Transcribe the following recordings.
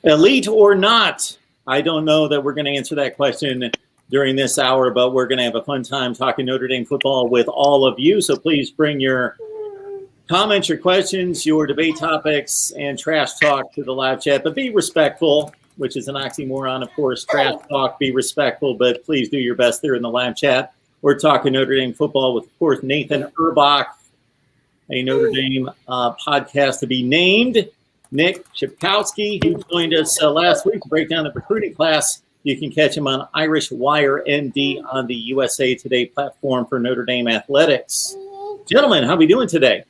Elite or not? I don't know that we're going to answer that question during this hour, but we're going to have a fun time talking Notre Dame football with all of you. So please bring your comments, your questions, your debate topics, and trash talk to the live chat. But be respectful, which is an oxymoron, of course. Trash talk, be respectful, but please do your best there in the live chat. We're talking Notre Dame football with, of course, Nathan Urbach, a Notre Dame podcast to be named. Nick Chipkowski, who joined us last week to break down the recruiting class. You can catch him on Irish Wire ND on the USA Today platform for Notre Dame athletics. Gentlemen, how are we doing today?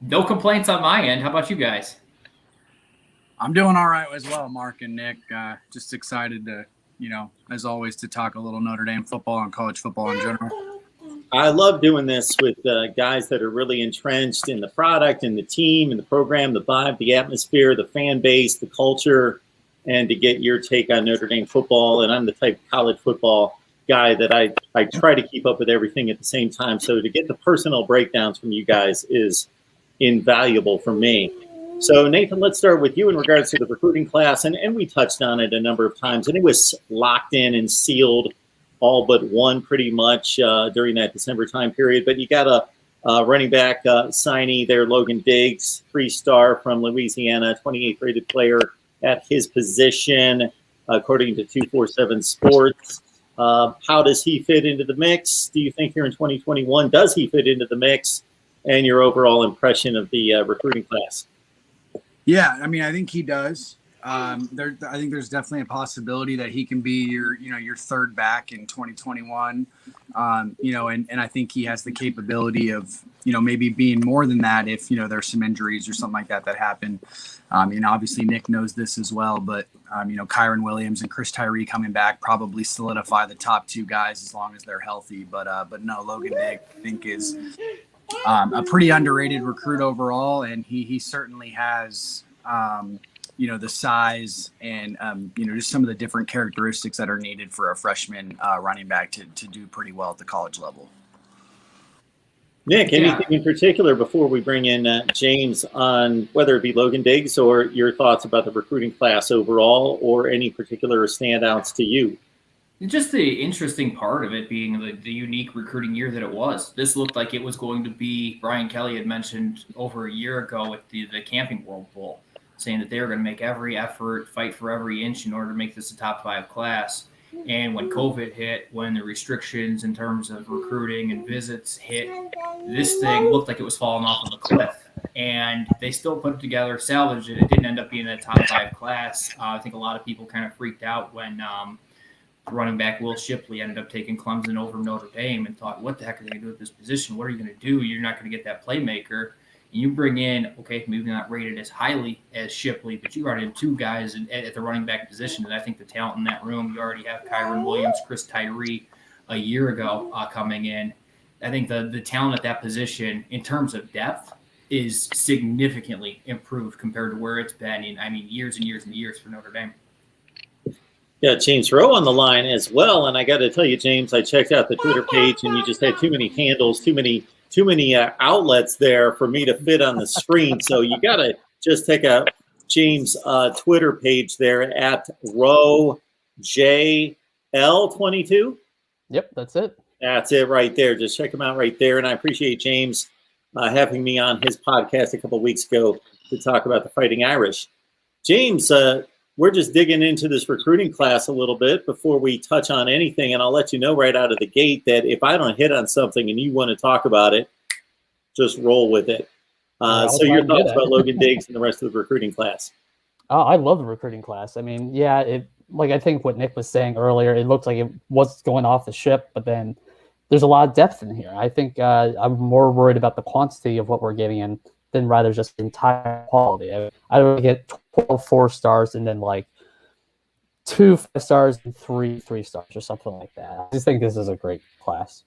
No complaints on my end. How about you guys? I'm doing all right as well, Mark and Nick. Just excited to, as always, to talk a little Notre Dame football and college football in general. I love doing this with guys that are really entrenched in the product, in the team, in the program, the vibe, the atmosphere, the fan base, the culture, and to get your take on Notre Dame football. And I'm the type of college football guy that I try to keep up with everything at the same time. So to get the personal breakdowns from you guys is invaluable for me. So, Nathan, let's start with you in regards to the recruiting class. And we touched on it a number of times, and it was locked in and sealed all but one pretty much during that December time period. But you got a running back signee there, Logan Diggs, 3-star from Louisiana, 28th rated player at his position, according to 247 Sports. How does he fit into the mix? Do you think here in 2021, does he fit into the mix? And your overall impression of the recruiting class? Yeah, I mean, I think he does. I think there's definitely a possibility that he can be your third back in 2021. And I think he has the capability of, maybe being more than that if, there's some injuries or something like that happen. Obviously Nick knows this as well, but, Kyron Williams and Chris Tyree coming back probably solidify the top two guys as long as they're healthy. But no, Logan Diggs, I think, is a pretty underrated recruit overall. And he certainly has, the size and, just some of the different characteristics that are needed for a freshman running back to do pretty well at the college level. Nick, anything in particular before we bring in James on whether it be Logan Diggs or your thoughts about the recruiting class overall or any particular standouts to you? Just the interesting part of it being the unique recruiting year that it was. This looked like it was going to be, Brian Kelly had mentioned over a year ago at the Camping World Bowl, saying that they were going to make every effort, fight for every inch in order to make this a top 5 class. And when COVID hit, when the restrictions in terms of recruiting and visits hit, this thing looked like it was falling off of a cliff. And they still put it together, salvaged it. It didn't end up being a top 5 class. I think a lot of people kind of freaked out when running back Will Shipley ended up taking Clemson over Notre Dame and thought, what the heck are they going to do with this position? What are you going to do? You're not going to get that playmaker. You bring in, okay, maybe not rated as highly as Shipley, but you brought in 2 guys at the running back position. And I think the talent in that room, you already have Kyron Williams, Chris Tyree a year ago coming in. I think the talent at that position in terms of depth is significantly improved compared to where it's been in, years and years and years for Notre Dame. Yeah, James Rowe on the line as well. And I got to tell you, James, I checked out the Twitter page and you just had too many handles, too many outlets there for me to fit on the screen. So you got to just take a James Twitter page there at RoeJL22. Yep, that's it. That's it right there. Just check him out right there. And I appreciate James having me on his podcast a couple of weeks ago to talk about the Fighting Irish. James, we're just digging into this recruiting class a little bit before we touch on anything. And I'll let you know right out of the gate that if I don't hit on something and you want to talk about it, just roll with it. So your thoughts about Logan Diggs and the rest of the recruiting class? I love the recruiting class. I think what Nick was saying earlier, it looked like it was going off the ship, but then there's a lot of depth in here. I think I'm more worried about the quantity of what we're getting in than rather just the entire quality. I don't get 12 4-stars and then 2 5-stars and 3 3-stars or something like that. I just think this is a great class.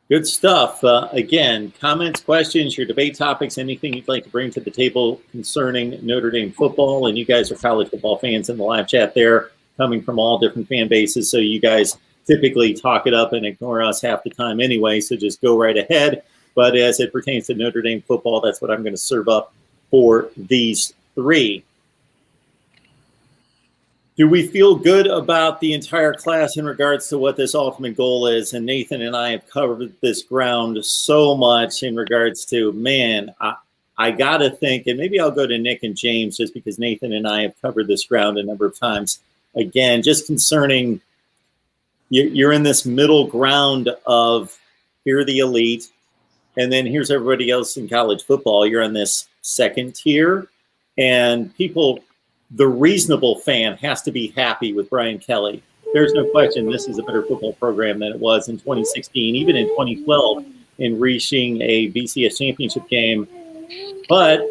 Good stuff. Again, comments, questions, your debate topics, anything you'd like to bring to the table concerning Notre Dame football. And you guys are college football fans in the live chat there, coming from all different fan bases. So you guys typically talk it up and ignore us half the time anyway. So just go right ahead. But as it pertains to Notre Dame football, that's what I'm going to serve up for these three. Do we feel good about the entire class in regards to what this ultimate goal is? And Nathan and I have covered this ground so much in regards to, man, I got to think, and maybe I'll go to Nick and James just because Nathan and I have covered this ground a number of times. Again, just concerning, you're in this middle ground of here are the elite, and then here's everybody else in college football. You're on this second tier, and people, the reasonable fan has to be happy with Brian Kelly. There's no question this is a better football program than it was in 2016, even in 2012 in reaching a BCS championship game. But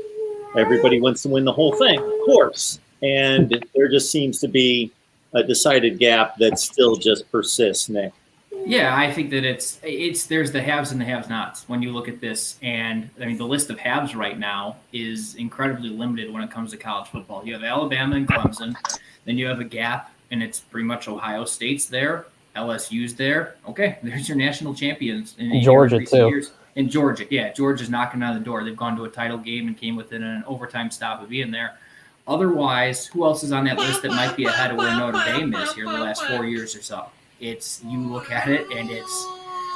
everybody wants to win the whole thing, of course. And there just seems to be a decided gap that still just persists, Nick. Yeah, I think that it's there's the haves and the have-nots when you look at this, and I mean the list of haves right now is incredibly limited when it comes to college football. You have Alabama and Clemson, then you have a gap, and it's pretty much Ohio State's there, LSU's there. Okay, there's your national champions in Georgia too. Years. In Georgia, yeah, Georgia's knocking on the door. They've gone to a title game and came within an overtime stop of being there. Otherwise, who else is on that list that might be ahead of where Notre Dame is here the last 4 years or so? It's, you look at it, and it's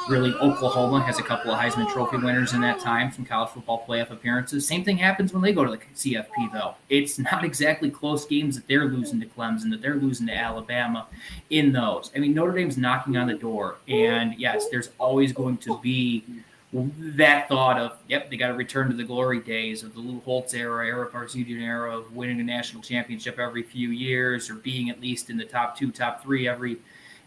really Oklahoma has a couple of Heisman Trophy winners in that time from college football playoff appearances. Same thing happens when they go to the CFP, though. It's not exactly close games that they're losing to Clemson, that they're losing to Alabama in those. I mean, Notre Dame's knocking on the door, and yes, there's always going to be that thought of, yep, they got to return to the glory days of the Lou Holtz era, Eric Arzudian era of winning a national championship every few years or being at least in the top 2, top 3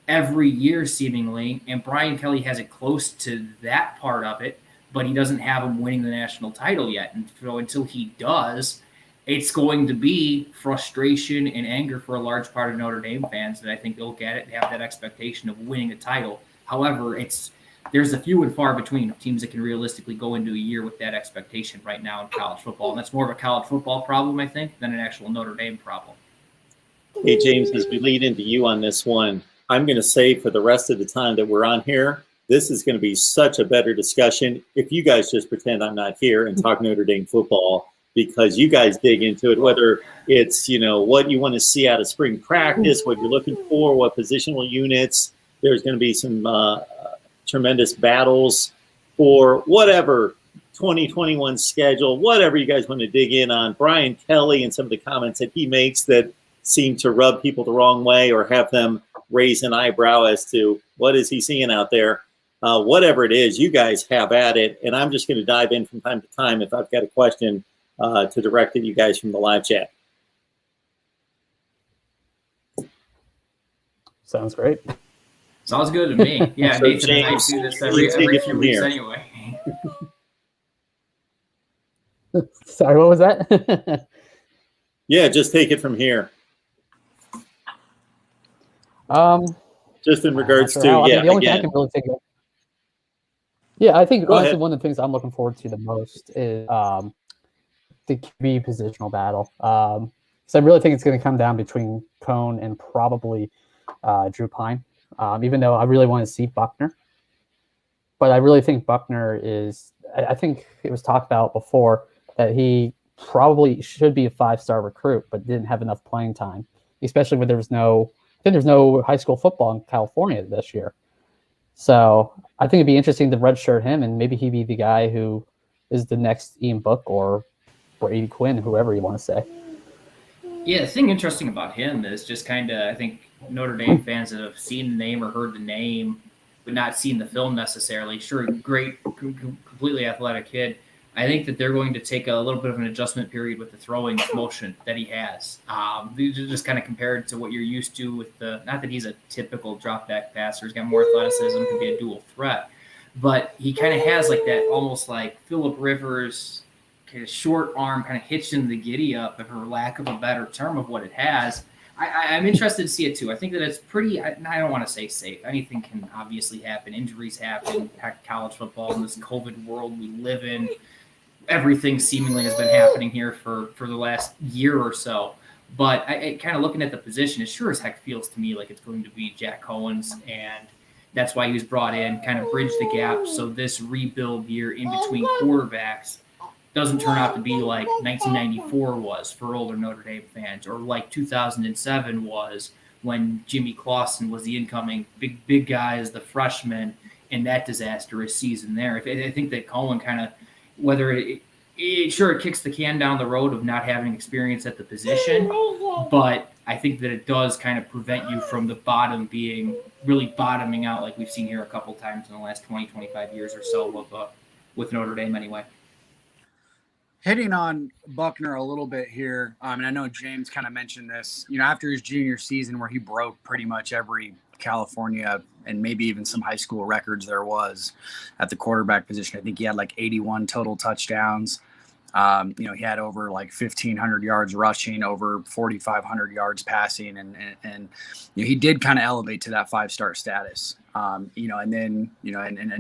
every year seemingly. And Brian Kelly has it close to that part of it, but he doesn't have him winning the national title yet. And so until he does, it's going to be frustration and anger for a large part of Notre Dame fans that I think they'll look at it and have that expectation of winning a title. However, there's a few and far between of teams that can realistically go into a year with that expectation right now in college football. And that's more of a college football problem, I think, than an actual Notre Dame problem. Hey, James, as we lead into you on this one, I'm going to say for the rest of the time that we're on here, this is going to be such a better discussion if you guys just pretend I'm not here and talk Notre Dame football, because you guys dig into it, whether it's, what you want to see out of spring practice, what you're looking for, what positional units. There's going to be some tremendous battles for whatever 2021 schedule, whatever you guys want to dig in on. Brian Kelly and some of the comments that he makes that seem to rub people the wrong way or have them raise an eyebrow as to what is he seeing out there. Whatever it is, you guys have at it. And I'm just going to dive in from time to time if I've got a question to direct at you guys from the live chat. Sounds great. Sounds good to me. Yeah, So Nathan and I James, do this you every take it few from weeks here. anyway. Sorry, what was that? Yeah, just take it from here. Just in regards to, I think the only thing I again. can really think of. Yeah, I think Go honestly ahead. one of the things I'm looking forward to the most is the QB positional battle. So I really think it's going to come down between Cone and probably Drew Pine. Even though I really want to see Buckner, but I really think Buckner is. I think it was talked about before that he probably should be a 5-star recruit, but didn't have enough playing time, especially when there's no high school football in California this year. So I think it'd be interesting to redshirt him, and maybe he'd be the guy who is the next Ian Book or Brady Quinn, whoever you want to say. Yeah, the thing interesting about him is just kind of, I think Notre Dame fans that have seen the name or heard the name, but not seen the film necessarily. Sure, great, completely athletic kid. I think that they're going to take a little bit of an adjustment period with the throwing motion that he has. Just kind of compared to what you're used to with not that he's a typical drop back passer. He's got more athleticism, can be a dual threat, but he kind of has like that, almost like Phillip Rivers, kind of short arm, kind of hitching the giddy up, for lack of a better term, of what it has. I'm interested to see it too. I think that it's pretty, I don't want to say safe. Anything can obviously happen. Injuries happen. College football in this COVID world we live in. Everything seemingly has been happening here for the last year or so. But I kind of looking at the position, it sure as heck feels to me like it's going to be Jack Cohen's and That's why he was brought in, kind of bridge the gap. So this rebuild year in between quarterbacks doesn't turn out to be like 1994 was for older Notre Dame fans, or like 2007 was when Jimmy Clausen was the incoming big guy as the freshman in that disastrous season there. I think that Cohen kind of, whether it kicks the can down the road of not having experience at the position, but I think that it does kind of prevent you from the bottom being really bottoming out like we've seen here a couple times in the last 20, 25 years or so with Notre Dame anyway. Hitting on Buckner a little bit here, and I know James kind of mentioned this, after his junior season where he broke pretty much every California and maybe even some high school records there was at the quarterback position. I think he had like 81 total touchdowns. He had over like 1,500 yards rushing, over 4,500 yards passing, and he did kind of elevate to that 5-star status. And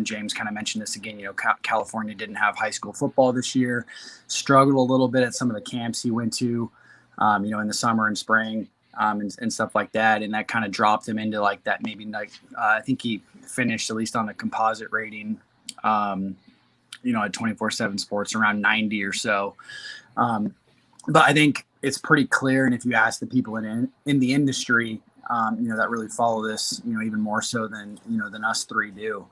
James kind of mentioned this again. California didn't have high school football this year, struggled a little bit at some of the camps he went to, in the summer and spring, and stuff like that, and that kind of dropped him into like that. Maybe like I think he finished, at least on the composite rating, at 24/7 Sports around 90 or so. But I think it's pretty clear, and if you ask the people in the industry, that really follow this, even more so than us three do,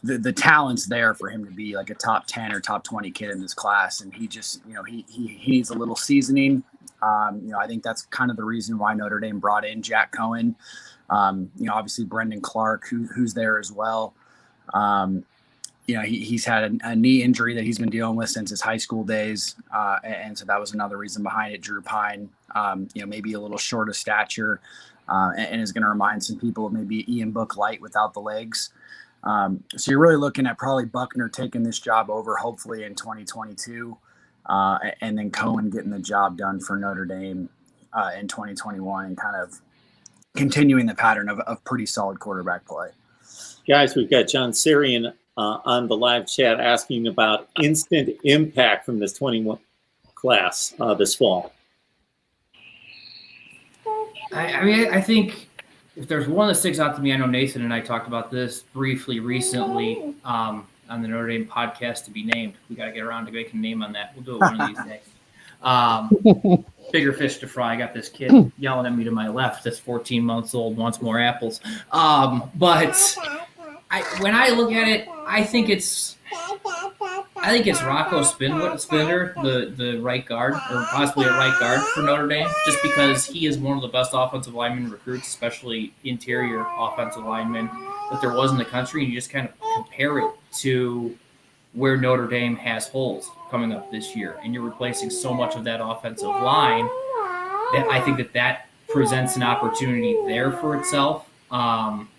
the talent's there for him to be like a top 10 or top 20 kid in this class, and he just, he needs a little seasoning. I think that's kind of the reason why Notre Dame brought in Jack Cohen. Obviously Brendan Clark, who's there as well. He's had a knee injury that he's been dealing with since his high school days. And so that was another reason behind it. Drew Pine, maybe a little short of stature, and is going to remind some people of maybe Ian Book light without the legs. So you're really looking at probably Buckner taking this job over, hopefully in 2022, and then Cohen getting the job done for Notre Dame in 2021, and kind of continuing the pattern of pretty solid quarterback play. Guys, we've got John Sirian on the live chat asking about instant impact from this 21 class this fall. I think if there's one that sticks out to me, I know Nathan and I talked about this briefly recently on the Notre Dame podcast, to be named. We got to get around to making a name on that. We'll do it one of these days. Bigger fish to fry. I got this kid yelling at me to my left that's 14 months old, wants more apples. But when I look at it, I think it's Rocco Spindler, the right guard, or possibly a right guard for Notre Dame, just because he is one of the best offensive lineman recruits, especially interior offensive linemen, that there was in the country. And you just kind of compare it to where Notre Dame has holes coming up this year, and you're replacing so much of that offensive line that I think that presents an opportunity there for itself.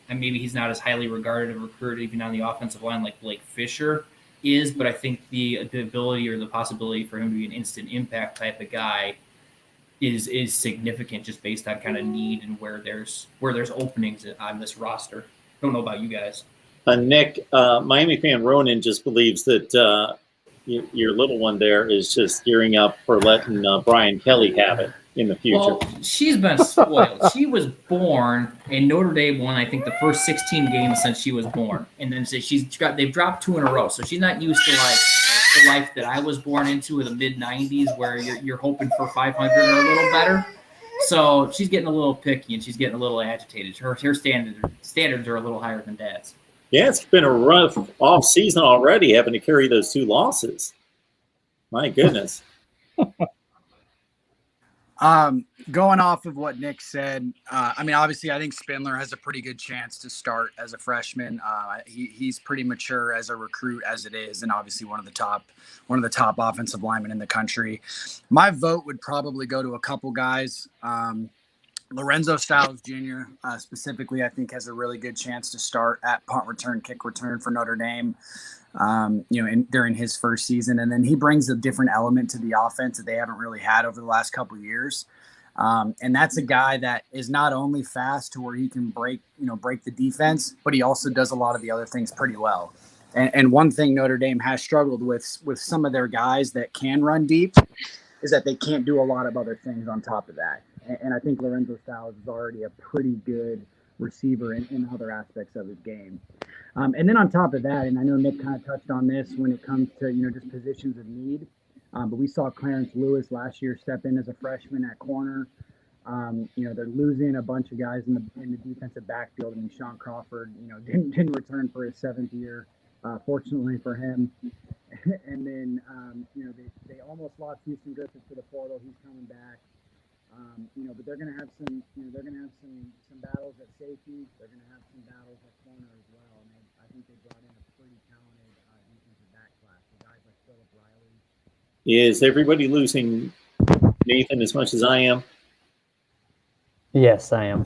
And maybe he's not as highly regarded a recruit even on the offensive line like Blake Fisher is, but I think the ability or the possibility for him to be an instant impact type of guy is significant, just based on kind of need and where there's openings on this roster. Don't know about you guys. Nick, Miami fan Ronan just believes that your little one there is just gearing up for letting Brian Kelly have it in the future. Well, she's been spoiled. She was born, and Notre Dame won, I think, the first 16 games since she was born. And then they've dropped 2 in a row. So she's not used to like the life that I was born into in the mid-'90s, where you're hoping for 500 or a little better. So she's getting a little picky, and she's getting a little agitated. Her standards are a little higher than Dad's. Yeah, it's been a rough off season already, having to carry those 2 losses. My goodness. Going off of what Nick said, obviously I think Spindler has a pretty good chance to start as a freshman. He's pretty mature as a recruit as it is, and obviously one of the top offensive linemen in the country. My vote would probably go to a couple guys. Lorenzo Styles Jr. Specifically, I think has a really good chance to start at punt return, kick return for Notre Dame. During his first season, and then he brings a different element to the offense that they haven't really had over the last couple of years. And that's a guy that is not only fast to where he can break the defense, but he also does a lot of the other things pretty well. And one thing Notre Dame has struggled with some of their guys that can run deep is that they can't do a lot of other things on top of that. And I think Lorenzo Styles is already a pretty good receiver in other aspects of his game. And then on top of that, and I know Nick kind of touched on this when it comes to, just positions of need, but we saw Clarence Lewis last year step in as a freshman at corner. They're losing a bunch of guys in the defensive backfield. I mean, Sean Crawford, didn't return for his 7th year, fortunately for him. And then, they almost lost Houston Griffith to the portal. He's coming back. But they're going to have some battles at safety. They're going to have some battles at corner as well. And I think they brought in a pretty talented defensive back class. So guys like Philip Riley. Is everybody losing Nathan as much as I am? Yes, I am.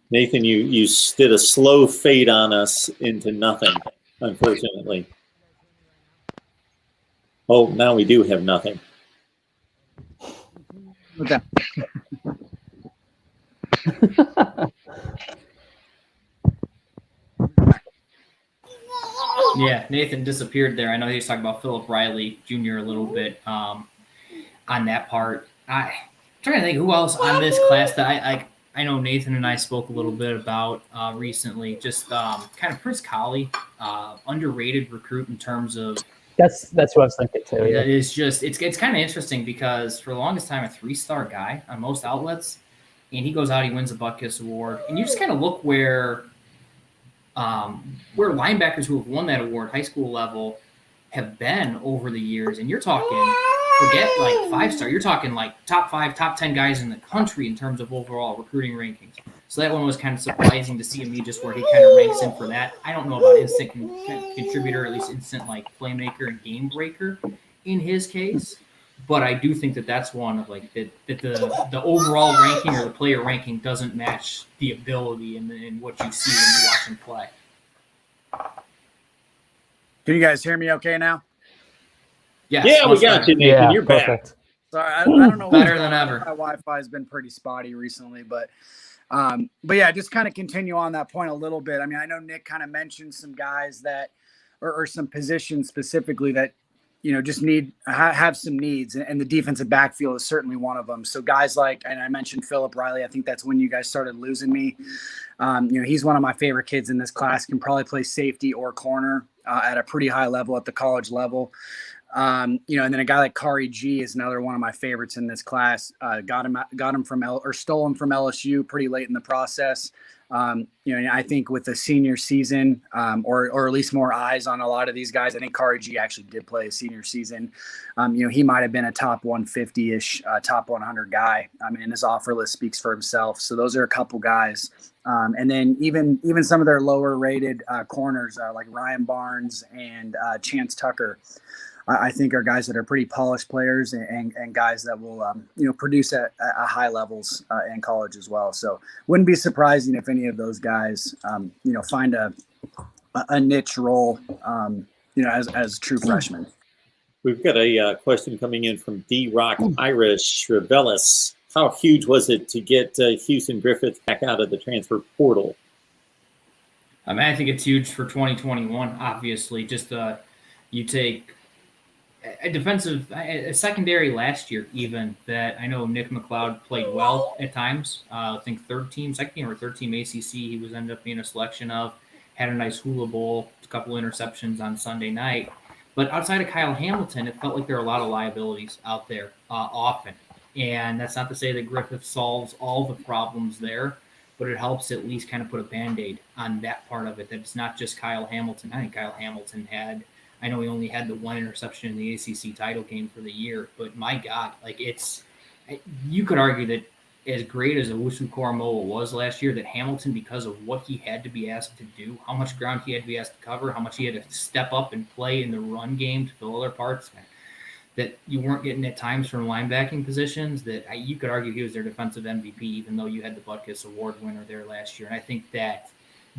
Nathan, you did a slow fade on us into nothing, unfortunately. Oh, now we do have nothing. Okay. Yeah, Nathan disappeared there. I know he was talking about Philip Riley Jr. a little bit on that part. I'm trying to think who else on this class that I know Nathan and I spoke a little bit about recently. Just kind of Prince Colley, underrated recruit in terms of. That's what I was thinking too. Yeah. It's kind of interesting because for the longest time a 3-star guy on most outlets, and he goes out, he wins the Butkus Award, and you just kind of look where linebackers who have won that award, high school level, have been over the years, and you're talking, forget like 5-star, you're talking like top 5, top 10 guys in the country in terms of overall recruiting rankings. So that one was kind of surprising to see me just where he kind of ranks in for that. I don't know about instant contributor, at least instant like playmaker and game breaker in his case, but I do think that that's one of like that the overall ranking or the player ranking doesn't match the ability and what you see when you watch him play. Can you guys hear me okay now? Yes, yeah, we got you, Nathan. Yeah, You're perfect. back. Sorry, I don't know. Better than ever. My Wi-Fi has been pretty spotty recently, but yeah, just kind of continue on that point a little bit. I mean, I know Nick kind of mentioned some guys that, or some positions specifically that, just have some needs, and the defensive backfield is certainly one of them. So guys like, and I mentioned Philip Riley, I think that's when you guys started losing me. He's one of my favorite kids in this class, can probably play safety or corner at a pretty high level at the college level. And then a guy like Kari G is another one of my favorites in this class. Got him from stole him from LSU pretty late in the process. I think with the senior season, or at least more eyes on a lot of these guys, I think Kari G actually did play a senior season. He might have been a top 150-ish, top 100 guy. I mean, his offer list speaks for himself. So those are a couple guys. And then even some of their lower rated corners like Ryan Barnes and Chance Tucker, I think are guys that are pretty polished players and guys that will, produce at high levels in college as well. So wouldn't be surprising if any of those guys, find a niche role, as true freshmen. We've got a question coming in from D-Rock Irish Revelis. How huge was it to get Houston Griffith back out of the transfer portal? I mean, I think it's huge for 2021, obviously. Just you take a secondary last year, even that I know Nick McLeod played well at times. I think second team or third team ACC, he was ended up being a selection of, had a nice hula bowl, a couple interceptions on Sunday night. But outside of Kyle Hamilton, it felt like there are a lot of liabilities out there often. And that's not to say that Griffith solves all the problems there, but it helps at least kind of put a Band-Aid on that part of it, that it's not just Kyle Hamilton. I think Kyle Hamilton I know he only had the one interception in the ACC title game for the year, but my God, you could argue that as great as Owusu Koromoa was last year, that Hamilton, because of what he had to be asked to do, how much ground he had to be asked to cover, how much he had to step up and play in the run game to fill other parts, that you weren't getting at times from linebacking positions, that you could argue he was their defensive MVP, even though you had the Butkus Award winner there last year. And I think that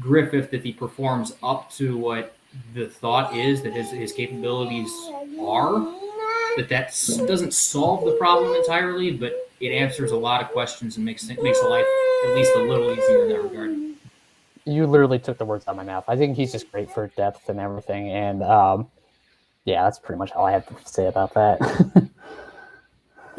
Griffith, if he performs up to what the thought is that his capabilities are, that doesn't solve the problem entirely, but it answers a lot of questions and makes life at least a little easier in that regard. You literally took the words out of my mouth. I think he's just great for depth and everything. And yeah, that's pretty much all I have to say about that.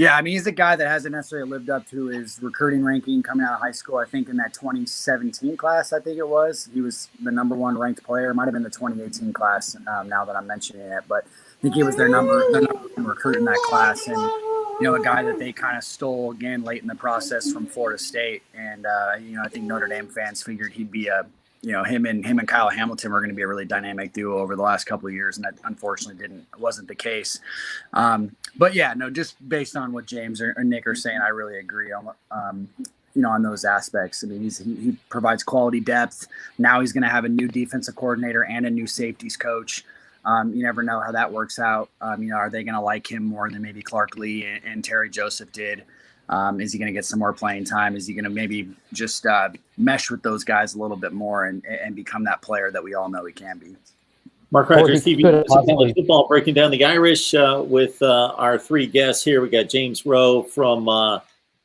Yeah, I mean, he's a guy that hasn't necessarily lived up to his recruiting ranking coming out of high school. I think in that 2017 class, I think it was, he was the number one ranked player. It might have been the 2018 class, now that I'm mentioning it. But I think he was their number one recruit in that class. And, a guy that they kind of stole again late in the process from Florida State. And, I think Notre Dame fans figured he'd be him and Kyle Hamilton were going to be a really dynamic duo over the last couple of years, and that unfortunately wasn't the case. But yeah, no, just based on what James or Nick are saying, I really agree on on those aspects. I mean, he provides quality depth. Now he's going to have a new defensive coordinator and a new safeties coach. You never know how that works out. Are they going to like him more than maybe Clark Lee and Terry Joseph did? Is he going to get some more playing time? Is he going to maybe just mesh with those guys a little bit more and become that player that we all know he can be? Mark Rogers TV, football, breaking down the Irish with our three guests here. We got James Rowe from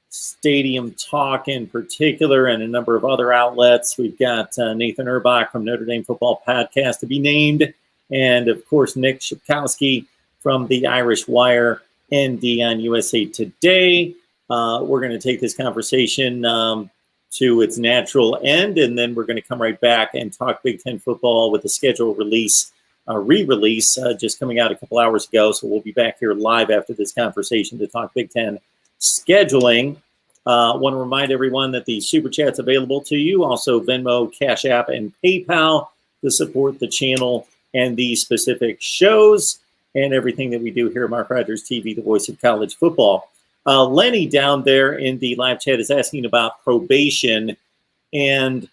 Stadium Talk in particular and a number of other outlets. We've got Nathan Urbach from Notre Dame Football Podcast to be named. And, of course, Nick Shipkowski from the Irish Wire ND on USA Today. We're going to take this conversation to its natural end, and then we're going to come right back and talk Big Ten football with the schedule release, re-release just coming out a couple hours ago. So we'll be back here live after this conversation to talk Big Ten scheduling. Want to remind everyone that the Super Chat's available to you, also Venmo, Cash App, and PayPal to support the channel and these specific shows and everything that we do here at Mark Rogers TV, the voice of college football. Lenny down there in the live chat is asking about probation, and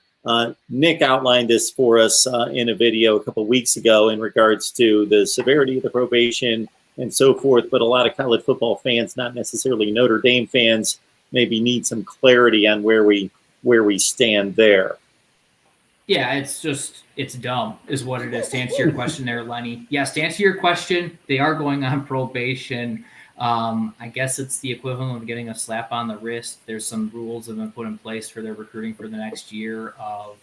Nick outlined this for us in a video a couple weeks ago in regards to the severity of the probation and so forth, but a lot of college football fans, not necessarily Notre Dame fans, maybe need some clarity on where we stand there. Yeah, it's dumb is what it is. To answer your question there, Lenny. Yes, to answer your question, they are going on probation. I guess it's the equivalent of getting a slap on the wrist. There's some rules that have been put in place for their recruiting for the next year of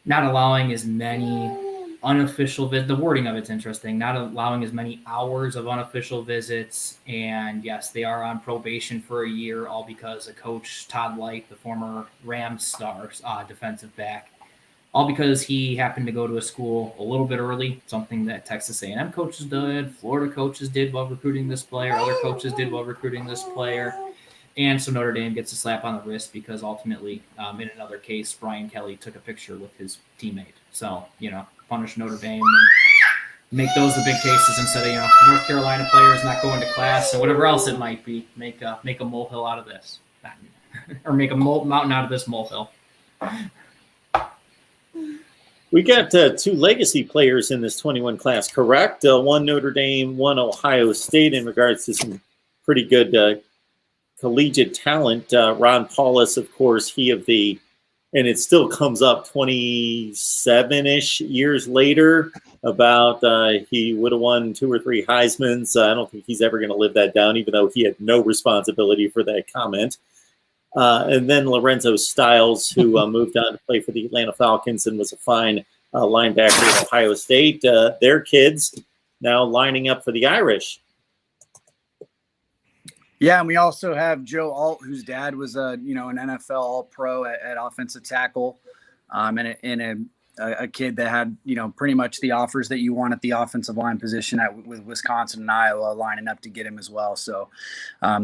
not allowing as many unofficial visits. The wording of it's interesting. Not allowing as many hours of unofficial visits. And yes, they are on probation for a year, all because of Coach Todd Light, the former Rams star defensive back. All because he happened to go to a school a little bit early, something that Texas A&M coaches did, Florida coaches did while recruiting this player, other coaches did while recruiting this player. And so Notre Dame gets a slap on the wrist because ultimately, in another case, Brian Kelly took a picture with his teammate. So, punish Notre Dame and make those the big cases instead of, North Carolina players not going to class and whatever else it might be. Make a molehill out of this. Or make a mountain out of this molehill. We got two legacy players in this 21 class, correct? One Notre Dame, one Ohio State in regards to some pretty good collegiate talent. Ron Paulus, of course, and it still comes up 27-ish years later about he would have won 2 or 3 Heismans. I don't think he's ever going to live that down, even though he had no responsibility for that comment. And then Lorenzo Styles, who moved on to play for the Atlanta Falcons and was a fine linebacker at Ohio State. Their kids now lining up for the Irish. Yeah, and we also have Joe Alt, whose dad was an NFL All-Pro at offensive tackle, and a kid that had pretty much the offers that you want at the offensive line position with Wisconsin and Iowa lining up to get him as well. So,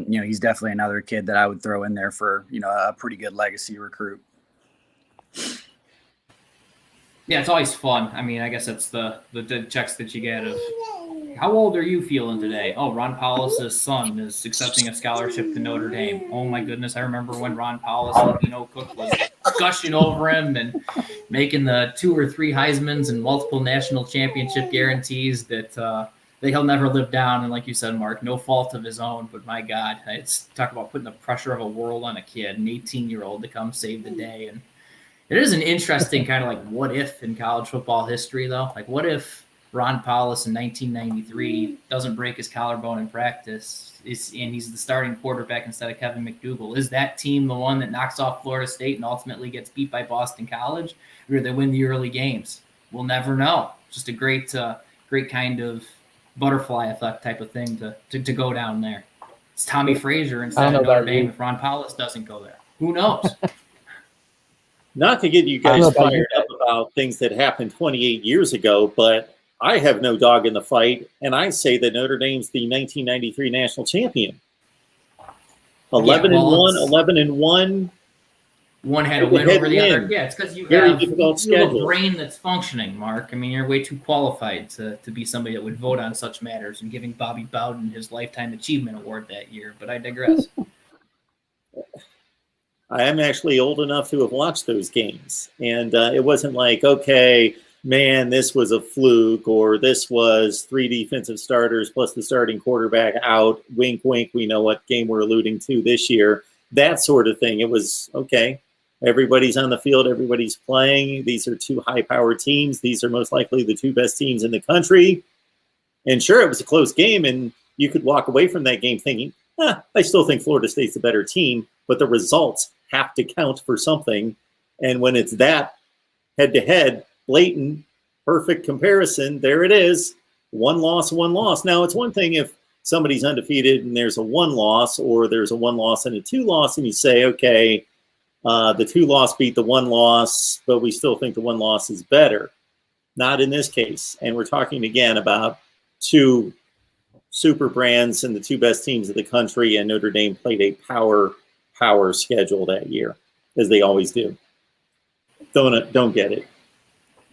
he's definitely another kid that I would throw in there for a pretty good legacy recruit. Yeah, it's always fun. I mean, I guess that's the checks that you get of how old are you feeling today? Oh, Ron Paulus' son is accepting a scholarship to Notre Dame. Oh my goodness, I remember when Ron Paulus and Cook was gushing over him and making the 2 or 3 Heismans and multiple national championship guarantees that he'll never live down. And like you said, Mark, no fault of his own, but my God, it's talk about putting the pressure of a world on a kid, an 18-year-old to come save the day. And it is an interesting kind of like what if in college football history, though. Like, what if Ron Paulus in 1993 doesn't break his collarbone in practice and he's the starting quarterback instead of Kevin McDougal? Is that team the one that knocks off Florida State and ultimately gets beat by Boston College? Or do they win the early games? We'll never know. Just a great kind of butterfly effect type of thing to go down there. It's Tommy Frazier I instead don't of know Notre about Dame you. if Ron Powlus doesn't go there. Who knows? Not to get you I don't know guys about you fired up about things that happened 28 years ago, but I have no dog in the fight, and I say that Notre Dame's the 1993 national champion. 11 and 1, 11 and 1. One had a win Head-to-head over the other. win. Yeah, it's because you Very have difficult you have a schedule. brain that's functioning, Mark. I mean, you're way too qualified to be somebody that would vote on such matters and giving Bobby Bowden his Lifetime Achievement Award that year. But I digress. I am actually old enough to have watched those games. And it wasn't like, okay, man, this was a fluke, or this was 3 defensive starters plus the starting quarterback out. Wink, wink, we know what game we're alluding to this year. That sort of thing. It was, okay, everybody's on the field, everybody's playing. These are two high-powered teams. These are most likely the two best teams in the country. And sure, it was a close game, and you could walk away from that game thinking, I still think Florida State's a better team, but the results have to count for something. And when it's that head-to-head, blatant, perfect comparison, there it is. One loss, one loss. Now, it's one thing if somebody's undefeated and there's a one loss, or there's a one loss and a two loss, and you say, okay, the two loss beat the one loss, but we still think the one loss is better. Not in this case. And we're talking again about two super brands and the two best teams of the country, and Notre Dame played a power schedule that year, as they always do. Don't get it.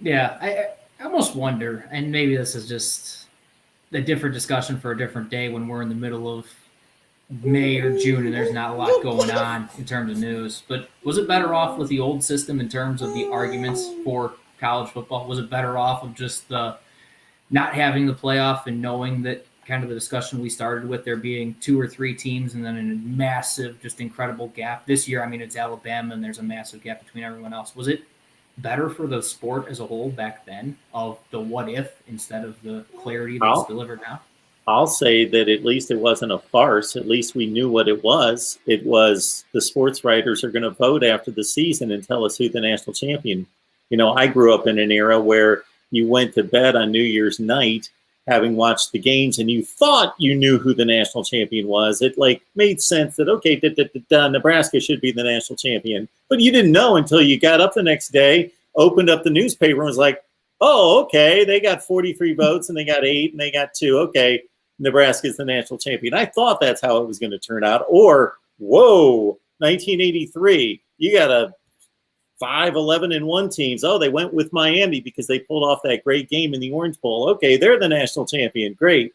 Yeah, I almost wonder, and maybe this is just a different discussion for a different day when we're in the middle of May or June and there's not a lot going on in terms of news. But was it better off with the old system in terms of the arguments for college football? Was it better off of just the not having the playoff and knowing that kind of the discussion we started with there being 2 or 3 teams and then a massive, just incredible gap? This year, I mean, it's Alabama and there's a massive gap between everyone else. Was it better for the sport as a whole back then of the what if instead of the clarity that's delivered now? I'll say that at least it wasn't a farce. At least we knew what it was. It was the sports writers are going to vote after the season and tell us who the national champion. You know, I grew up in an era where you went to bed on New Year's night having watched the games and you thought you knew who the national champion was. It like made sense that, okay, Nebraska should be the national champion. But you didn't know until you got up the next day, opened up the newspaper and was like, oh, okay, they got 43 votes and they got 8 and they got 2. Okay, Nebraska's the national champion. I thought that's how it was going to turn out. Or, whoa, 1983, you got a 5-11-1 teams. Oh, they went with Miami because they pulled off that great game in the Orange Bowl. Okay, they're the national champion. Great.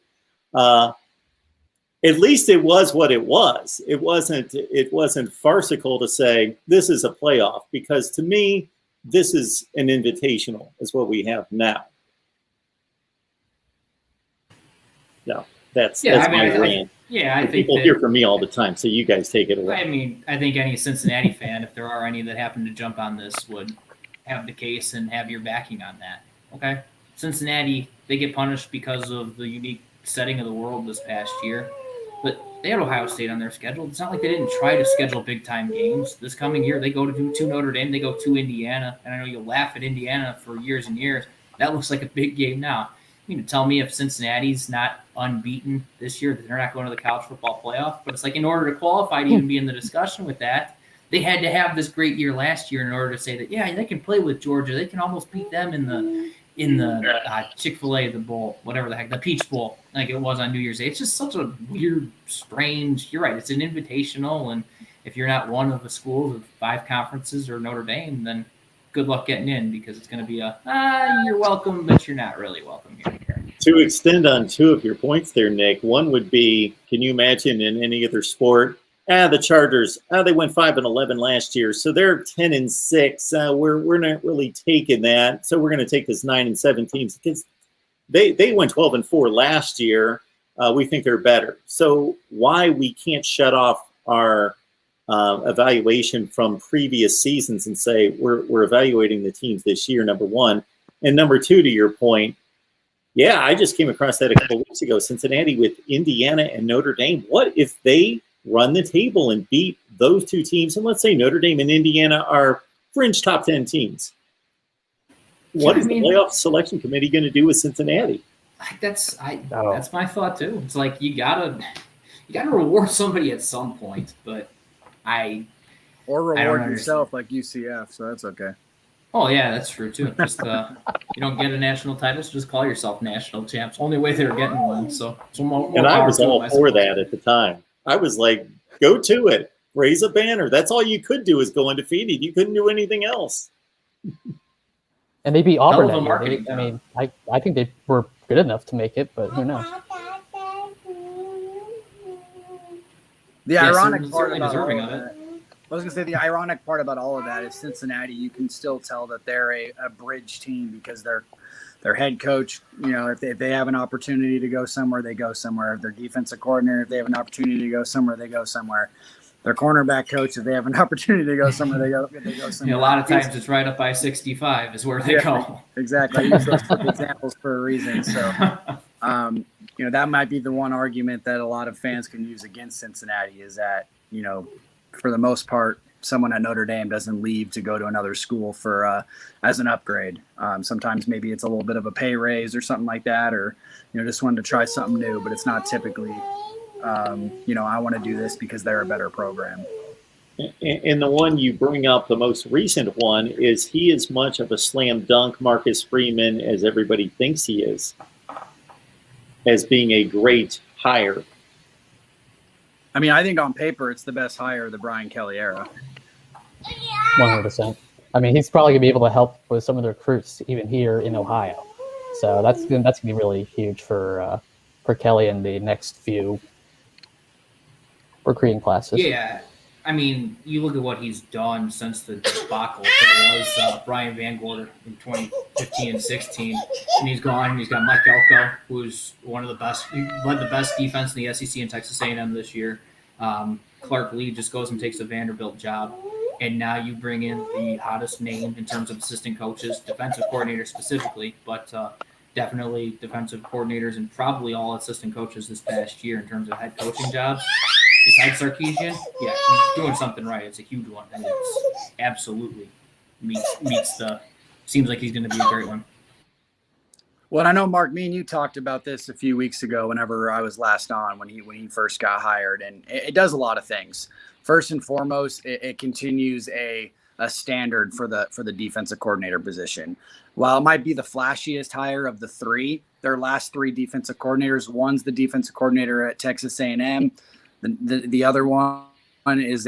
At least it was what it was. It wasn't farcical to say this is a playoff, because to me, this is an invitational, is what we have now. No, that's my rant. I think people hear from me all the time, so you guys take it away. I mean, I think any Cincinnati fan, if there are any that happen to jump on this, would have the case and have your backing on that. Okay? Cincinnati, they get punished because of the unique setting of the world this past year, but they had Ohio State on their schedule. It's not like they didn't try to schedule big-time games. This coming year, they go to Notre Dame, they go to Indiana, and I know you'll laugh at Indiana for years and years. That looks like a big game now. You mean to tell me if Cincinnati's not unbeaten this year, that they're not going to the college football playoff? But it's like, in order to qualify to even be in the discussion with that, they had to have this great year last year in order to say that, yeah, they can play with Georgia. They can almost beat them in the Chick-fil-A, the bowl, whatever the heck, the Peach Bowl, like it was on New Year's Day. It's just such a weird, strange, you're right, it's an invitational, and if you're not one of the schools of 5 conferences or Notre Dame, then good luck getting in, because it's going to be you're welcome, but you're not really welcome here. To extend on 2 of your points there, Nick, one would be, can you imagine in any other sport, the Chargers, they went 5-11 last year, so they're 10-6. We're not really taking that, so we're going to take this 9-7 teams, because they went 12-4 last year. We think they're better. So why we can't shut off our evaluation from previous seasons and say we're evaluating the teams this year, number one. And number 2, to your point, yeah, I just came across that a couple of weeks ago. Cincinnati with Indiana and Notre Dame. What if they run the table and beat those 2 teams? And let's say Notre Dame and Indiana are fringe top 10 teams. What is the playoff selection committee going to do with Cincinnati? That's my thought too. It's like you gotta you got to reward somebody at some point. But Or I don't reward yourself like UCF, so that's okay. Oh yeah, that's true too. Just you don't get a national title, so just call yourself national champs. Only way they were getting one. So more And I power was to all them, I for suppose. that at the time. I was like, go to it, raise a banner. That's all you could do is go undefeated. You couldn't do anything else. And they beat Auburn Hell of a that year. marketing I mean, I think they were good enough to make it, but who knows? The Yeah, ironic part certainly about deserving all of of it. that, I was gonna say the ironic part about all of that is Cincinnati. You can still tell that they're a bridge team because their head coach. You know, if they have an opportunity to go somewhere, they go somewhere. If their defensive coordinator, if they have an opportunity to go somewhere, they go somewhere. Their cornerback coach, if they have an opportunity to go somewhere, they go somewhere. A lot of times it's right up by 65 is where they go. Exactly. I use those examples for a reason. So, that might be the one argument that a lot of fans can use against Cincinnati is that, for the most part, someone at Notre Dame doesn't leave to go to another school for as an upgrade. Sometimes maybe it's a little bit of a pay raise or something like that, or, just wanted to try something new, but it's not typically, I want to do this because they're a better program. And the one you bring up, the most recent one, is he as much of a slam dunk Marcus Freeman as everybody thinks he is, as being a great hire. I mean, I think on paper it's the best hire of the Brian Kelly era. 100%. I mean, he's probably gonna be able to help with some of the recruits even here in Ohio. So that's gonna be really huge for Kelly in the next few recruiting classes. Yeah, I mean, you look at what he's done since the debacle that was Brian Van Gorder in 2015 and 16, and he's gone. He's got Mike Elko, who's one of the best, he led the best defense in the SEC in Texas A&M this year. Clark Lee just goes and takes a Vanderbilt job, and now you bring in the hottest name in terms of assistant coaches, defensive coordinators specifically, but definitely defensive coordinators and probably all assistant coaches this past year in terms of head coaching jobs. Besides Sarkisian, yeah, he's doing something right. It's a huge one, and it's absolutely meets the. Seems like he's going to be a great one. Well, I know, Mark, me and you talked about this a few weeks ago whenever I was last on when he first got hired, and it does a lot of things. First and foremost, it continues a standard for the defensive coordinator position. While it might be the flashiest hire of the three, their last three defensive coordinators, one's the defensive coordinator at Texas A&M. The other one is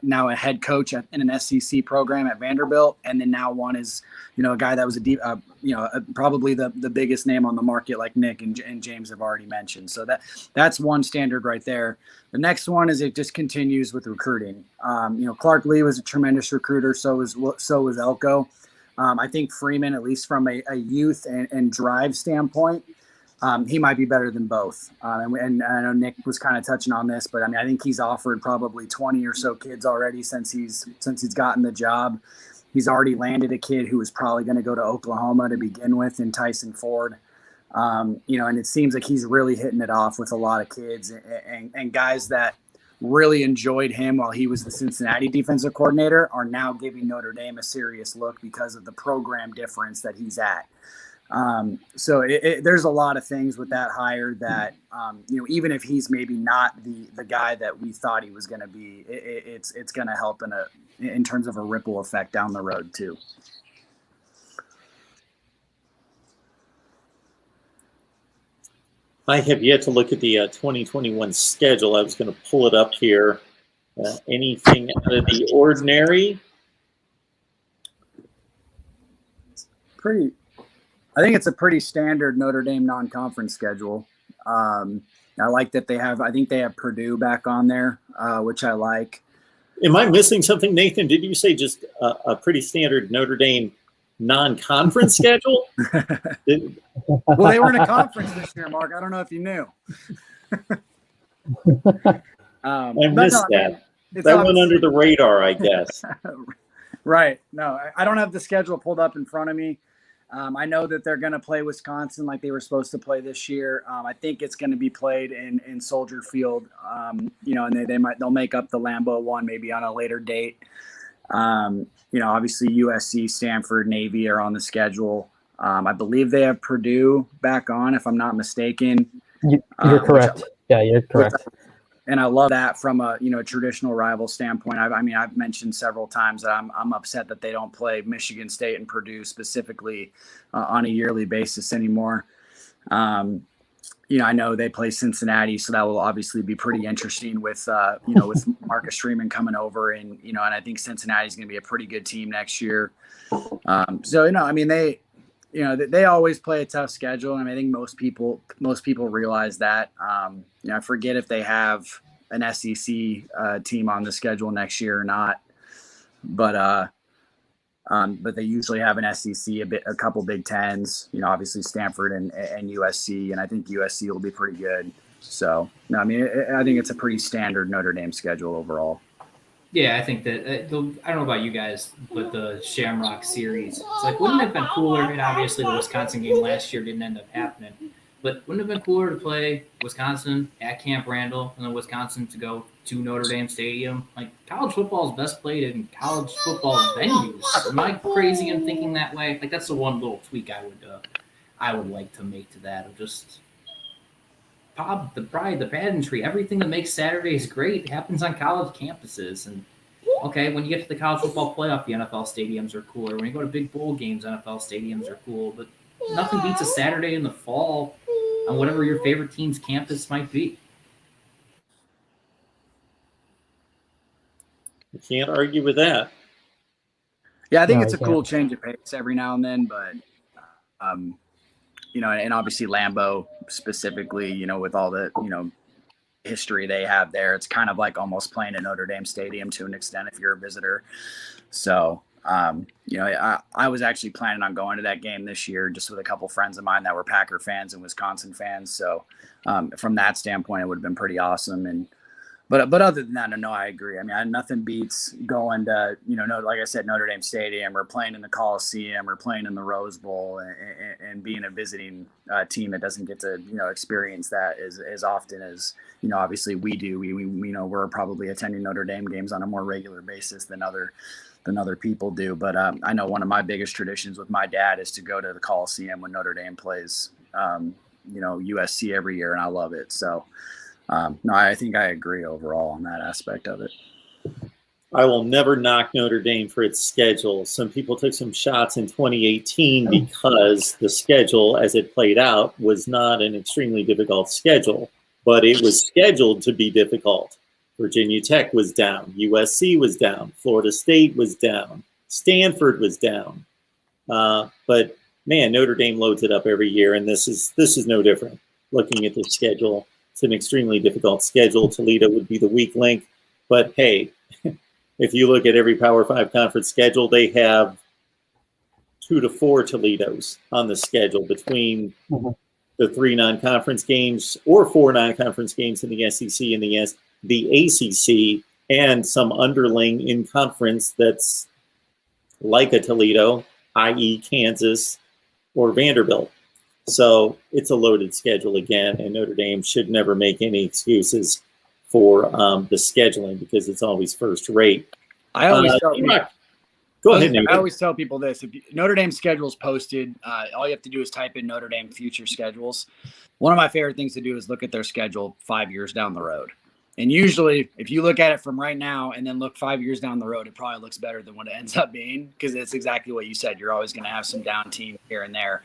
now a head coach in an SEC program at Vanderbilt, and then now one is a guy that was probably the biggest name on the market, like Nick and James have already mentioned. So that's one standard right there. The next one is it just continues with recruiting. Clark Lee was a tremendous recruiter, so was Elko. I think Freeman, at least from a youth and drive standpoint, he might be better than both. And I know Nick was kind of touching on this, but I mean, I think he's offered probably 20 or so kids already since he's gotten the job. He's already landed a kid who was probably going to go to Oklahoma to begin with in Tyson Ford. And it seems like he's really hitting it off with a lot of kids and guys that really enjoyed him while he was the Cincinnati defensive coordinator are now giving Notre Dame a serious look because of the program difference that he's at. So there's a lot of things with that hire that, even if he's maybe not the guy that we thought he was going to be, it's going to help in terms of a ripple effect down the road too. I have yet to look at the 2021 schedule. I was going to pull it up here. Anything out of the ordinary? I think it's a pretty standard Notre Dame non-conference schedule. I like that I think they have Purdue back on there, which I like. Am I missing something, Nathan? Did you say just a pretty standard Notre Dame non-conference schedule? Well, they were in a conference this year, Mark. I don't know if you knew. I missed that. That went under the radar, I guess. Right. No, I don't have the schedule pulled up in front of me. I know that they're going to play Wisconsin like they were supposed to play this year. I think it's going to be played in Soldier Field, and they'll make up the Lambeau one maybe on a later date. Obviously USC, Stanford, Navy are on the schedule. I believe they have Purdue back on, if I'm not mistaken. You're correct. Yeah, you're correct. And I love that from a traditional rival standpoint. I've mentioned several times that I'm upset that they don't play Michigan State and Purdue specifically on a yearly basis anymore. I know they play Cincinnati, so that will obviously be pretty interesting with with Marcus Freeman coming over, and I think Cincinnati's going to be a pretty good team next year. They always play a tough schedule, and I think most people realize that. I forget if they have an SEC team on the schedule next year or not, but they usually have an SEC, a couple Big Tens. Obviously Stanford and USC, and I think USC will be pretty good. So, I think it's a pretty standard Notre Dame schedule overall. Yeah, I think that I don't know about you guys, but the Shamrock series, it's like, wouldn't it have been cooler? I mean, obviously the Wisconsin game last year didn't end up happening, but wouldn't it have been cooler to play Wisconsin at Camp Randall and then Wisconsin to go to Notre Dame Stadium? Like, college football is best played in college football venues. Am I crazy in thinking that way? Like, that's the one little tweak I would like to make to that, of just the pride, the pageantry, everything that makes Saturdays great happens on college campuses. And okay, when you get to the college football playoff, the NFL stadiums are cooler. When you go to big bowl games, NFL stadiums are cool. But nothing beats a Saturday in the fall on whatever your favorite team's campus might be. You can't argue with that. Yeah, I think it's a cool change of pace every now and then, but and obviously Lambeau specifically, with all the, history they have there, it's kind of like almost playing at Notre Dame Stadium to an extent if you're a visitor. So, I was actually planning on going to that game this year just with a couple friends of mine that were Packer fans and Wisconsin fans. So, from that standpoint, it would have been pretty awesome. But other than that, no, I agree. I mean, nothing beats going to, like I said, Notre Dame Stadium, or playing in the Coliseum, or playing in the Rose Bowl, and being a visiting team that doesn't get to, experience that as often as, obviously we do. We're probably attending Notre Dame games on a more regular basis than other people do. But I know one of my biggest traditions with my dad is to go to the Coliseum when Notre Dame plays, USC every year, and I love it. So. No, I think I agree overall on that aspect of it. I will never knock Notre Dame for its schedule. Some people took some shots in 2018 because the schedule, as it played out, was not an extremely difficult schedule, but it was scheduled to be difficult. Virginia Tech was down. USC was down. Florida State was down. Stanford was down. But, man, Notre Dame loads it up every year, and this is no different. Looking at the schedule, it's an extremely difficult schedule. Toledo would be the weak link. But, hey, if you look at every Power 5 conference schedule, they have 2 to 4 Toledos on the schedule between the 3 non-conference games or 4 non-conference games in the SEC and the ACC, and some underling in conference that's like a Toledo, i.e. Kansas or Vanderbilt. So it's a loaded schedule again, and Notre Dame should never make any excuses for the scheduling because it's always first rate. I always tell Go ahead, Nate. I always tell people this: if Notre Dame schedule's posted, all you have to do is type in Notre Dame future schedules. One of my favorite things to do is look at their schedule 5 years down the road. And usually, if you look at it from right now and then look 5 years down the road, it probably looks better than what it ends up being, because it's exactly what you said. You're always going to have some down teams here and there.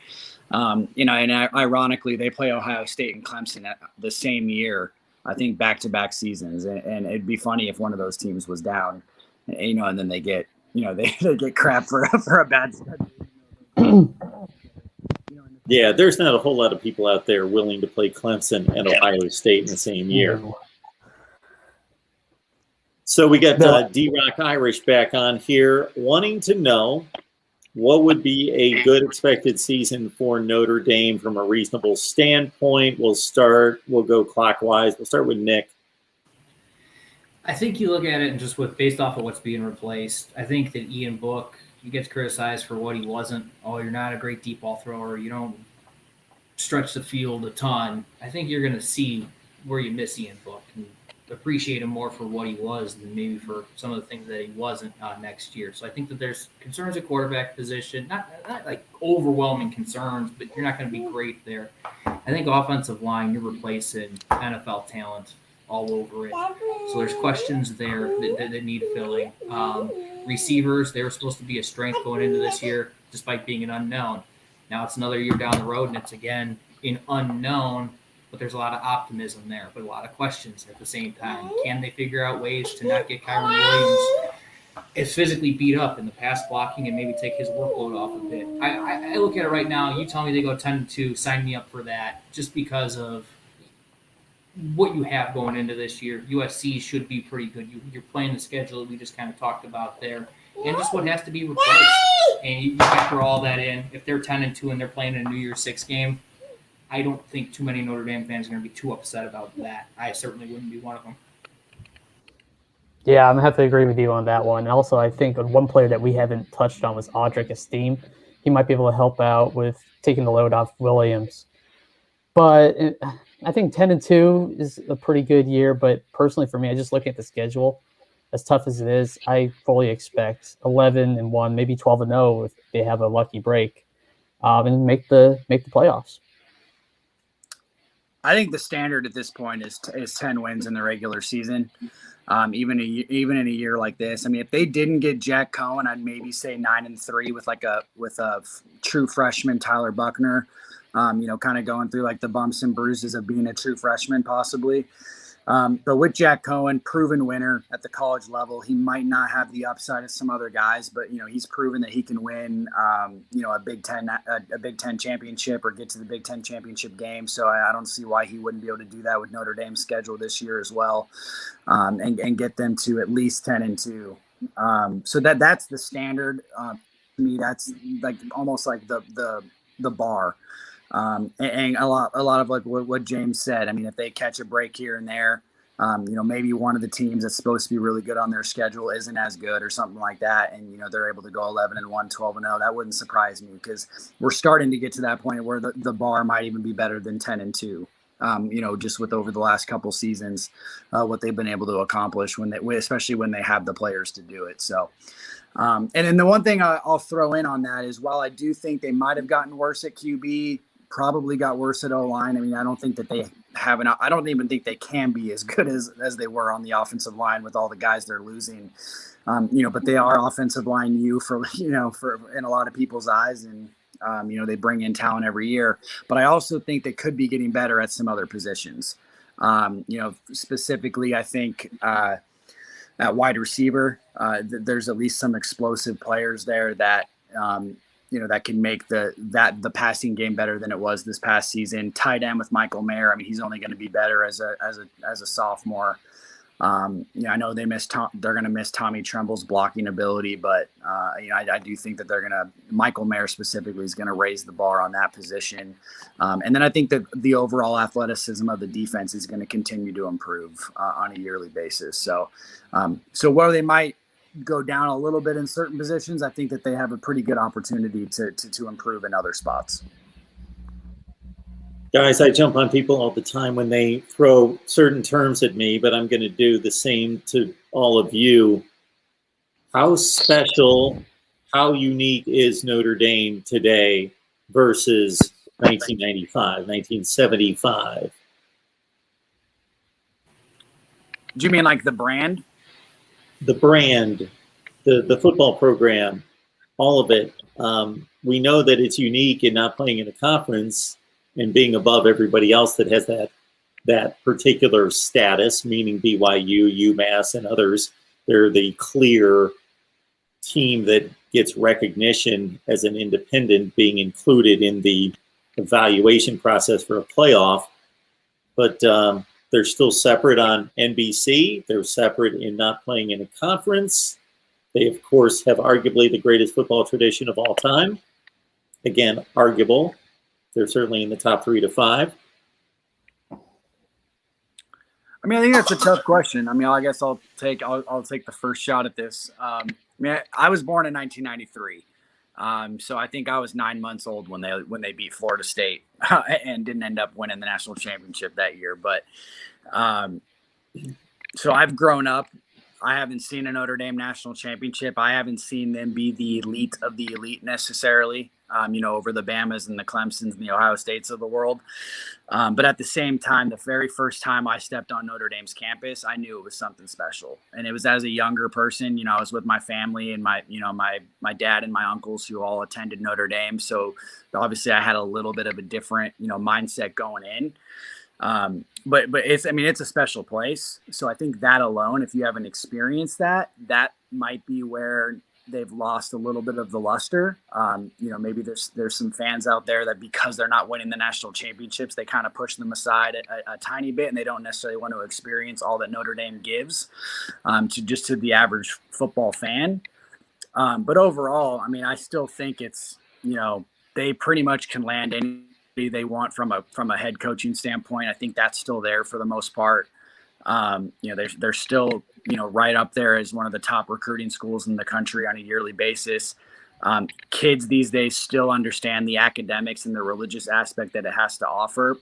And ironically, they play Ohio State and Clemson at the same year, I think back-to-back seasons. And it'd be funny if one of those teams was down, and then they get, they get crap for a bad schedule. Yeah, there's not a whole lot of people out there willing to play Clemson and Ohio State in the same year. So we got D-Rock Irish back on here, wanting to know what would be a good expected season for Notre Dame from a reasonable standpoint. We'll go clockwise. We'll start with Nick. I think you look at it and just based off of what's being replaced. I think that Ian Book, he gets criticized for what he wasn't. Oh, you're not a great deep ball thrower. You don't stretch the field a ton. I think you're going to see where you miss Ian Book and appreciate him more for what he was than maybe for some of the things that he wasn't next year. So I think that there's concerns at quarterback position, not like overwhelming concerns, but you're not going to be great there. I think offensive line, you're replacing NFL talent all over it. So there's questions there that need filling. Receivers, they were supposed to be a strength going into this year, despite being an unknown. Now it's another year down the road, and it's again an unknown, but there's a lot of optimism there, but a lot of questions at the same time. Can they figure out ways to not get Kyron Williams is physically beat up in the pass blocking and maybe take his workload off a bit? I look at it right now. You tell me they go 10-2, sign me up for that, just because of what you have going into this year. USC should be pretty good. You're playing the schedule that we just kind of talked about there, and just what has to be replaced. And you factor all that in. If they're 10-2 and they're playing in a New Year's Six game, I don't think too many Notre Dame fans are going to be too upset about that. I certainly wouldn't be one of them. Yeah, I'm going to have to agree with you on that one. Also, I think one player that we haven't touched on was Audric Esteem. He might be able to help out with taking the load off Williams. But I think 10-2 is a pretty good year. But personally for me, I just look at the schedule. As tough as it is, I fully expect 11-1, maybe 12-0 if they have a lucky break, and make the playoffs. I think the standard at this point is 10 wins in the regular season. Even in a year like this, I mean, if they didn't get Jack Cohen, I'd maybe say 9-3 with a true freshman Tyler Buckner. Kind of going through like the bumps and bruises of being a true freshman, possibly. But with Jack Cohen, proven winner at the college level, he might not have the upside of some other guys, but he's proven that he can win, a Big Ten championship or get to the Big Ten championship game. So I don't see why he wouldn't be able to do that with Notre Dame's schedule this year as well, and get them to at least 10-2. So that's the standard. To me, that's like almost like the bar. And a lot of like what James said. I mean, if they catch a break here and there, maybe one of the teams that's supposed to be really good on their schedule isn't as good or something like that, and they're able to go 11-1, 12-0. That wouldn't surprise me, because we're starting to get to that point where the bar might even be better than 10-2. Just with over the last couple seasons, what they've been able to accomplish especially when they have the players to do it. So. And then the one thing I'll throw in on that is, while I do think they might have gotten worse at QB, probably got worse at O-line. I mean, I don't think that they have I don't even think they can be as good as they were on the offensive line with all the guys they're losing. But they are offensive line for in a lot of people's eyes, and they bring in talent every year. But I also think they could be getting better at some other positions. Specifically, I think at wide receiver, there's at least some explosive players there that that can make the passing game better than it was this past season. Tight end with Michael Mayer, I mean, he's only going to be better as a sophomore. I know they're going to miss Tommy Tremble's blocking ability, but I do think that Michael Mayer specifically is going to raise the bar on that position. And then I think that the overall athleticism of the defense is going to continue to improve on a yearly basis. So where they might go down a little bit in certain positions, I think that they have a pretty good opportunity to improve in other spots. Guys, I jump on people all the time when they throw certain terms at me, but I'm going to do the same to all of you. How special, how unique is Notre Dame today versus 1995, 1975? Do you mean like the brand? The brand, the football program, all of it. We know that it's unique in not playing in a conference and being above everybody else that has that particular status, meaning BYU, UMass, and others. They're the clear team that gets recognition as an independent, being included in the evaluation process for a playoff. But they're still separate on NBC. They're separate in not playing in a conference. They, of course, have arguably the greatest football tradition of all time. Again, arguable. They're certainly in the top 3 to 5. I mean, I think that's a tough question. I mean, I guess I'll take the first shot at this. I was born in 1993. So I think I was 9 months old when they beat Florida State and didn't end up winning the national championship that year. But so I've grown up I haven't seen a Notre Dame national championship. I haven't seen them be the elite of the elite necessarily, over the Bamas and the Clemsons and the Ohio States of the world. But at the same time, the very first time I stepped on Notre Dame's campus, I knew it was something special. And it was as a younger person. I was with my family and my dad and my uncles who all attended Notre Dame. So obviously I had a little bit of a different, mindset going in. But it's a special place. So I think that alone, if you haven't experienced that might be where they've lost a little bit of the luster. Maybe there's some fans out there that because they're not winning the national championships, they kind of push them aside a tiny bit, and they don't necessarily want to experience all that Notre Dame gives to the average football fan. But overall, I still think it's, they pretty much can land any they want from a head coaching standpoint. I think that's still there for the most part. They're still, right up there as one of the top recruiting schools in the country on a yearly basis. Kids these days still understand the academics and the religious aspect that it has to offer.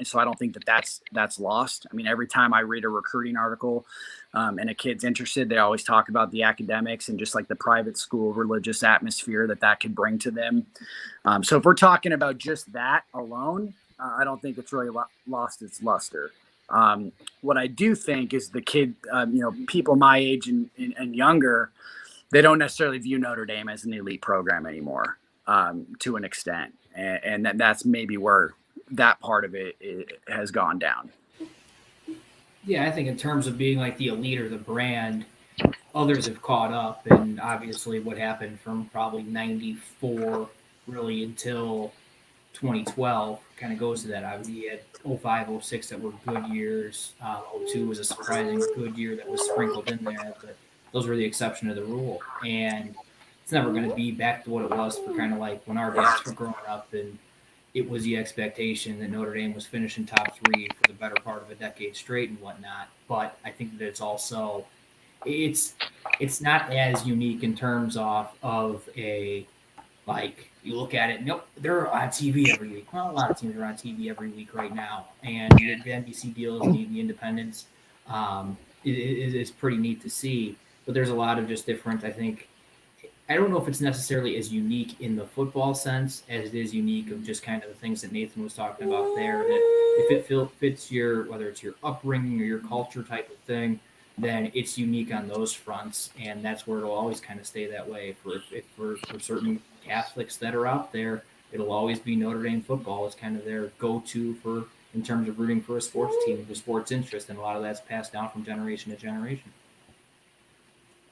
So I don't think that's lost. Every time I read a recruiting article and a kid's interested, they always talk about the academics and just like the private school religious atmosphere that could bring to them. So if we're talking about just that alone, I don't think it's really lost its luster. What I do think is the kid, people my age and younger, they don't necessarily view Notre Dame as an elite program anymore, to an extent. And that's maybe where that part of it has gone down. Yeah, I think in terms of being like the elite or the brand, others have caught up. And obviously what happened from probably 94 really until 2012 kind of goes to that. Obviously, you had 05, 06 that were good years. 02 was a surprising good year that was sprinkled in there. But those were the exception to the rule. And it's never going to be back to what it was for kind of like when our dads were growing up, and it was the expectation that Notre Dame was finishing top 3 for the better part of a decade straight and whatnot. But I think that it's also it's not as unique in terms of a, like, you look at it, nope, they're on TV every week. Well, a lot of teams are on TV every week right now. And the NBC deals, the independents, is pretty neat to see. But there's a lot of just different, I don't know if it's necessarily as unique in the football sense as it is unique of just kind of the things that Nathan was talking about there, that if it fits whether it's your upbringing or your culture type of thing, then it's unique on those fronts. And that's where it'll always kind of stay that way. For certain Catholics that are out there, it'll always be Notre Dame football. It's kind of their go-to in terms of rooting for a sports team, the sports interest, and a lot of that's passed down from generation to generation.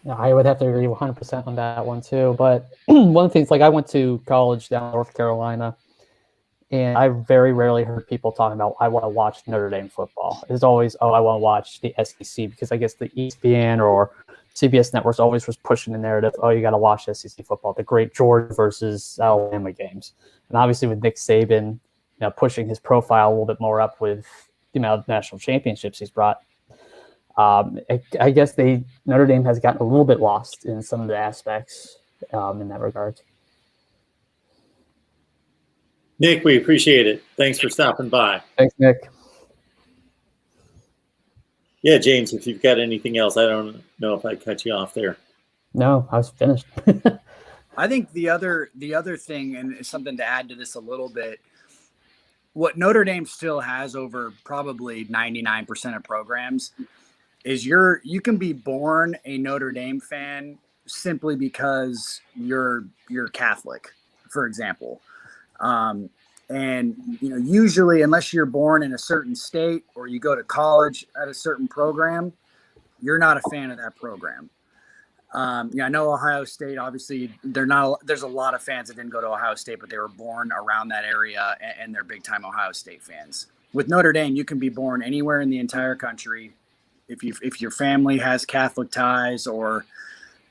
Yeah, I would have to agree 100% on that one too. But one of the things, like I went to college down in North Carolina, and I very rarely heard people talking about, I want to watch Notre Dame football. It's always, I want to watch the SEC, because I guess the ESPN or CBS networks always was pushing the narrative, you got to watch SEC football, the great Georgia versus Alabama games. And obviously with Nick Saban, pushing his profile a little bit more up with the amount of national championships he's brought, I guess Notre Dame has gotten a little bit lost in some of the aspects in that regard. Nick, we appreciate it. Thanks for stopping by. Thanks, Nick. Yeah, James, if you've got anything else, I don't know if I cut you off there. No, I was finished. I think the other thing, and something to add to this a little bit, what Notre Dame still has over probably 99% of programs is you can be born a Notre Dame fan simply because you're Catholic, for example. And usually, unless you're born in a certain state or you go to college at a certain program, you're not a fan of that program. I know Ohio State, obviously, there's a lot of fans that didn't go to Ohio State, but they were born around that area and they're big time Ohio State fans. With Notre Dame, you can be born anywhere in the entire country. If your family has Catholic ties, or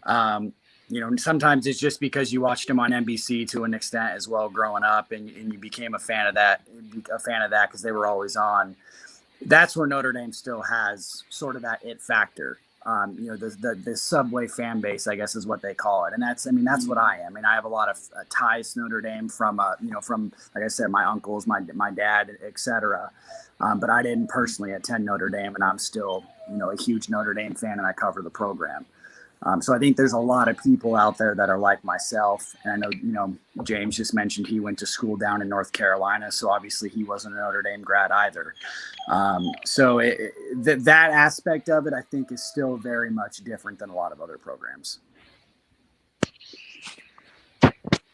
sometimes it's just because you watched them on NBC to an extent as well growing up, and you became a fan of that because they were always on. That's where Notre Dame still has sort of that it factor. the subway fan base, I guess is what they call it. And that's what I am. I mean, I have a lot of ties to Notre Dame from, from, like I said, my uncles, my dad, et cetera. But I didn't personally attend Notre Dame, and I'm still, a huge Notre Dame fan, and I cover the program. So I think there's a lot of people out there that are like myself. And I know, James just mentioned he went to school down in North Carolina. So obviously he wasn't a Notre Dame grad either. So that aspect of it, I think, is still very much different than a lot of other programs.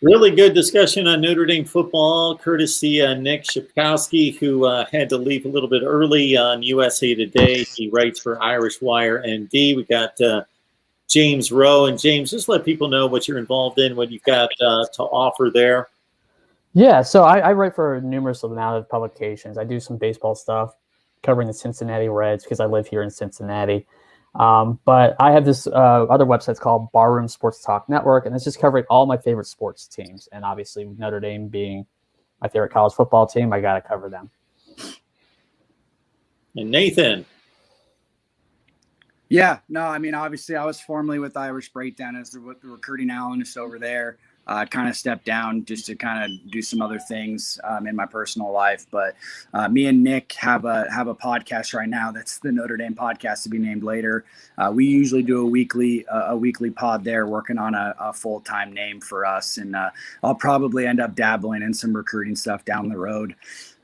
Really good discussion on Notre Dame football, courtesy Nick Shipkowski, who had to leave a little bit early on USA Today. He writes for Irish Wire ND. We got James Rowe. And James, just let people know what you're involved in, what you've got to offer there. Yeah, so I write for a numerous amount of publications. I do some baseball stuff, covering the Cincinnati Reds because I live here in Cincinnati. But I have this other website called Barroom Sports Talk Network, and it's just covering all my favorite sports teams. And obviously, Notre Dame being my favorite college football team, I got to cover them. And Nathan. Yeah, no, I mean, obviously I was formerly with Irish Breakdown as the recruiting analyst over there. Kind of stepped down just to kind of do some other things in my personal life. But me and Nick have a podcast right now. That's the Notre Dame podcast, to be named later. We usually do a weekly pod there, working on a full-time name for us. And I'll probably end up dabbling in some recruiting stuff down the road.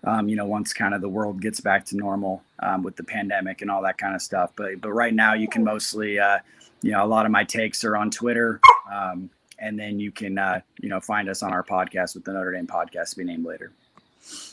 Once kind of the world gets back to normal with the pandemic and all that kind of stuff. But right now you can mostly, a lot of my takes are on Twitter. And then you can, find us on our podcast with the Notre Dame podcast to be named later.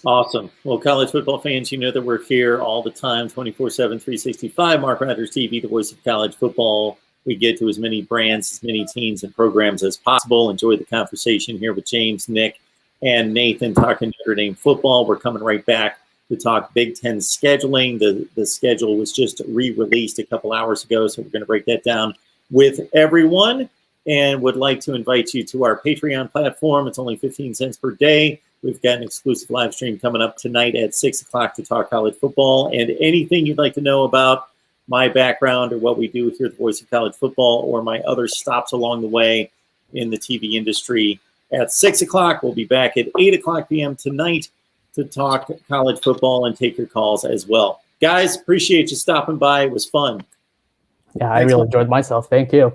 Awesome. Well, college football fans, you know that we're here all the time, 24/7, 365. Mark Rogers TV, the voice of college football. We get to as many brands, as many teams and programs as possible. Enjoy the conversation here with James, Nick, and Nathan talking Notre Dame football. We're coming right back to talk Big Ten scheduling. The schedule was just re-released a couple hours ago, so we're going to break that down with everyone, and would like to invite you to our Patreon platform. It's only 15 cents per day. We've got an exclusive live stream coming up tonight at 6 o'clock to talk college football, and anything you'd like to know about my background or what we do here at the Voice of College Football or my other stops along the way in the TV industry. At 6 o'clock, we'll be back at 8 o'clock p.m. tonight to talk college football and take your calls as well. Guys, appreciate you stopping by. It was fun. Yeah, I really enjoyed myself. Thank you.